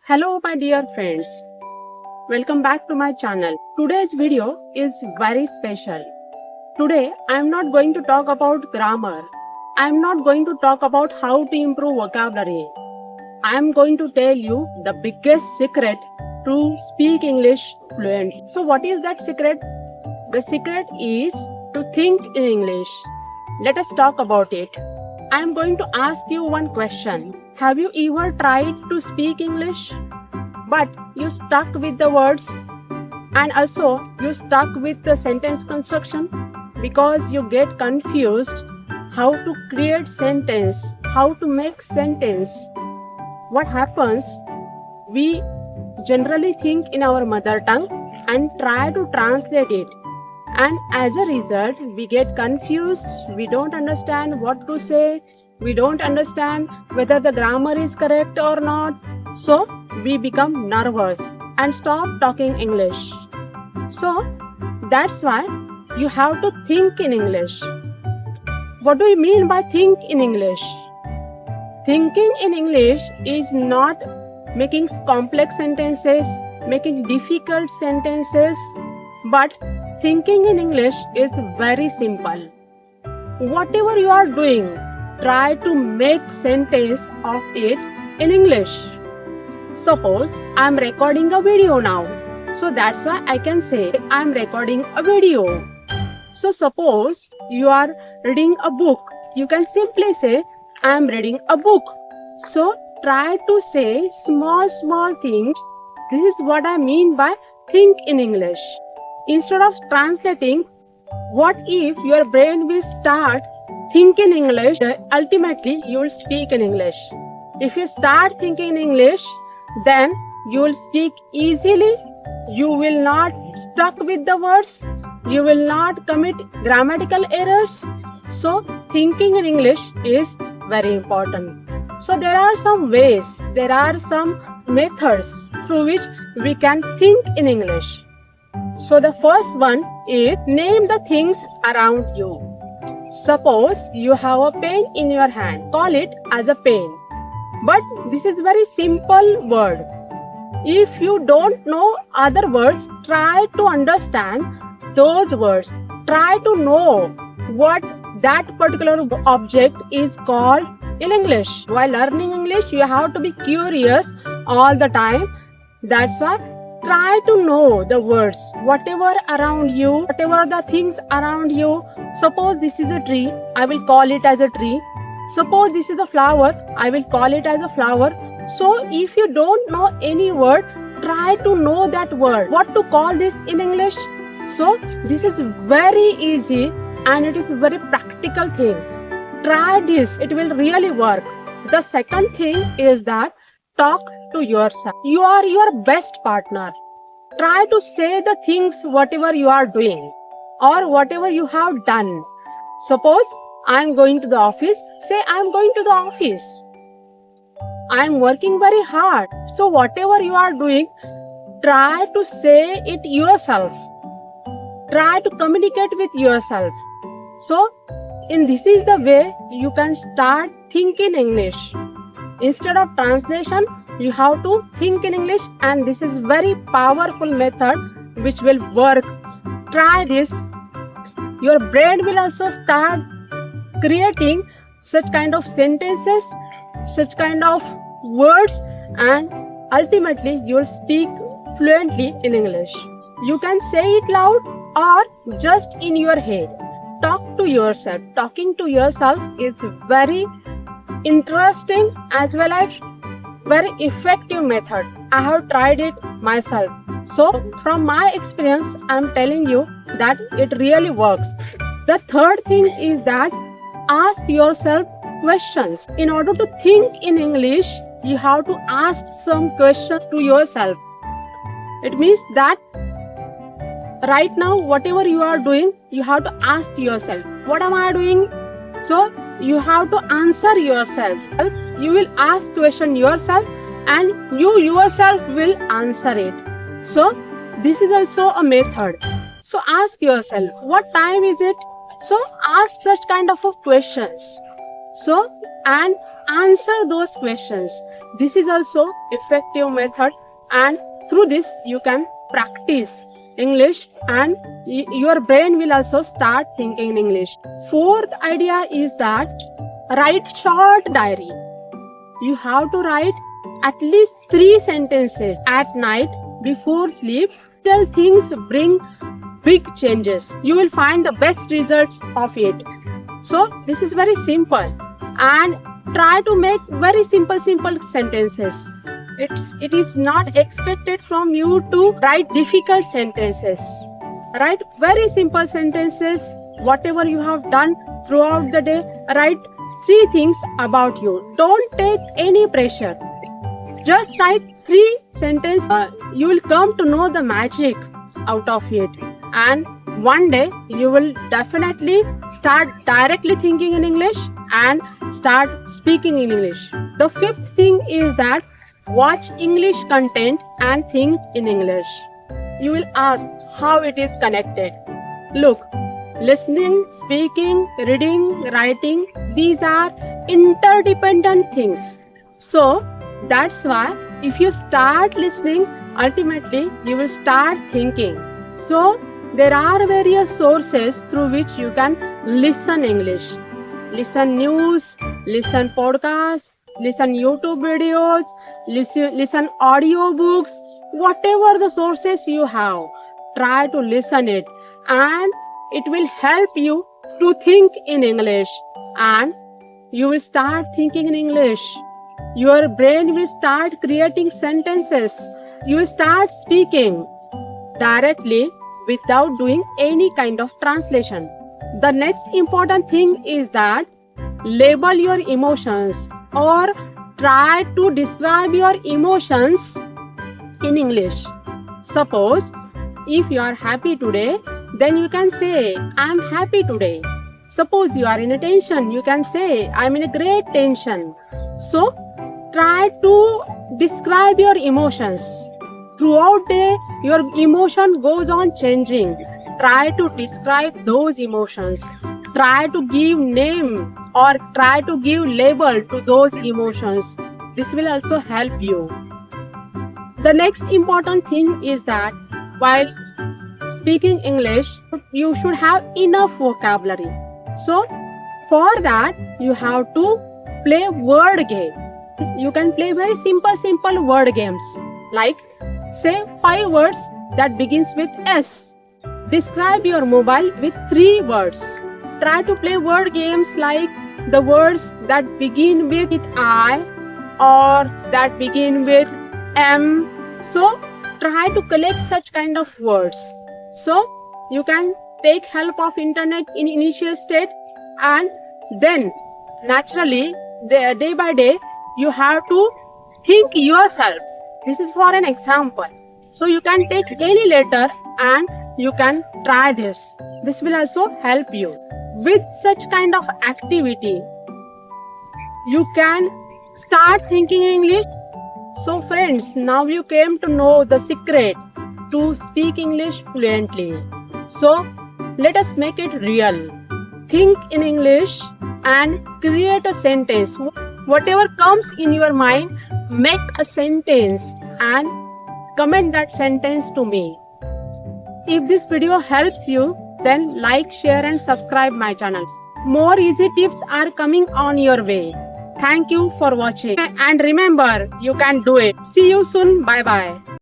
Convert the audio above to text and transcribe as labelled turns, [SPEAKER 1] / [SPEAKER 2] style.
[SPEAKER 1] Hello my dear friends, welcome back to my channel. Today's video is very special. Today I am not going to talk about grammar. I am not going to talk about how to improve vocabulary. I am going to tell you the biggest secret to speak English fluently. So what is that secret? The secret is to think in English. Let us talk about it. I am going to ask you one question. Have you ever tried to speak English, but you stuck with the words and also you stuck with the sentence construction because you get confused how to create sentence, how to make sentence? What happens? We generally think in our mother tongue and try to translate it. And as a result, we get confused, we don't understand what to say, we don't understand whether the grammar is correct or not. So, we become nervous and stop talking English. So, that's why you have to think in English. What do you mean by think in English? Thinking in English is not making complex sentences, making difficult sentences, but thinking in English is very simple. Whatever you are doing, try to make sentence of it in English. Suppose I am recording a video now. So that's why I can say I am recording a video. So suppose you are reading a book. You can simply say I am reading a book. So try to say small things. This is what I mean by think in English. Instead of translating, what if your brain will start thinking in English? Ultimately, you will speak in English. If you start thinking in English, then you will speak easily. You will not stuck with the words. You will not commit grammatical errors. So, thinking in English is very important. So, there are some ways, there are some methods through which we can think in English. So the first one is name the things around you. Suppose you have a pen in your hand. Call it as a pen. But this is very simple word. If you don't know other words, try to understand those words. Try to know what that particular object is called in English. While learning English, you have to be curious all the time. That's why try to know the words, whatever around you, whatever the things around you. Suppose this is a tree, I will call it as a tree. Suppose this is a flower, I will call it as a flower. So if you don't know any word, try to know that word. What to call this in English? So this is very easy and it is a very practical thing. Try this, it will really work. The second thing is that talk to yourself. You are your best partner. Try to say the things whatever you are doing or whatever you have done. Suppose I am going to the office, say I am going to the office. I am working very hard. So whatever you are doing, try to say it yourself. Try to communicate with yourself. So this is the way you can start thinking English. Instead of translation, you have to think in English, and this is very powerful method which will work. Try this. Your brain will also start creating such kind of sentences, such kind of words, and ultimately you will speak fluently in English. You can say it loud or just in your head. Talk to yourself. Talking to yourself is very interesting as well as very effective method. I have tried it myself. So from my experience, I am telling you that it really works. The third thing is that ask yourself questions. In order to think in English, you have to ask some questions to yourself. It means that right now, whatever you are doing, you have to ask yourself, what am I doing? So you have to answer yourself. You will ask question yourself and you yourself will answer it. So this is also a method. So ask yourself, what time is it? So ask such kind of questions. So, and answer those questions. This is also effective method, and through this you can practice English and your brain will also start thinking in English. Fourth idea is that write short diary. You have to write at least 3 sentences at night before sleep till things bring big changes. You will find the best results of it. So this is very simple, and try to make very simple sentences. It is not expected from you to write difficult sentences. Write very simple sentences. Whatever you have done throughout the day, write 3 things about you. Don't take any pressure. Just write 3 sentences. You will come to know the magic out of it, and one day you will definitely start directly thinking in English and start speaking in English. The 5th thing is that watch English content and think in English. You will ask how it is connected. Look, listening, speaking, reading, writing, these are interdependent things. So that's why if you start listening, ultimately you will start thinking. So there are various sources through which you can listen English. Listen news, listen podcasts, listen YouTube videos, listen audiobooks, whatever the sources you have, try to listen it, and it will help you to think in English, and you will start thinking in English. Your brain will start creating sentences. You will start speaking directly without doing any kind of translation. The next important thing is that label your emotions or try to describe your emotions in English. Suppose if you are happy today, then you can say I am happy today. Suppose you are in a tension, you can say I am in a great tension. So try to describe your emotions. Throughout day, your emotion goes on changing. Try to describe those emotions. Try to give name or try to give label to those emotions. This will also help you. The next important thing is that while speaking English, you should have enough vocabulary. So for that, you have to play word game. You can play very simple word games, like say 5 words that begins with S. Describe your mobile with 3 words. Try to play word games like the words that begin with I or that begin with M. So try to collect such kind of words. So you can take help of internet in initial state, and then naturally day by day you have to think yourself. This is for an example. So you can take any letter and you can try this. This will also help you. With such kind of activity, you can start thinking English. So friends, now you came to know the secret to speak English fluently. So let us make it real. Think in English and create a sentence. Whatever comes in your mind, make a sentence and comment that sentence to me. If this video helps you, then like, share and subscribe my channel. More easy tips are coming on your way. Thank you for watching, and remember, you can do it. See you soon. Bye bye.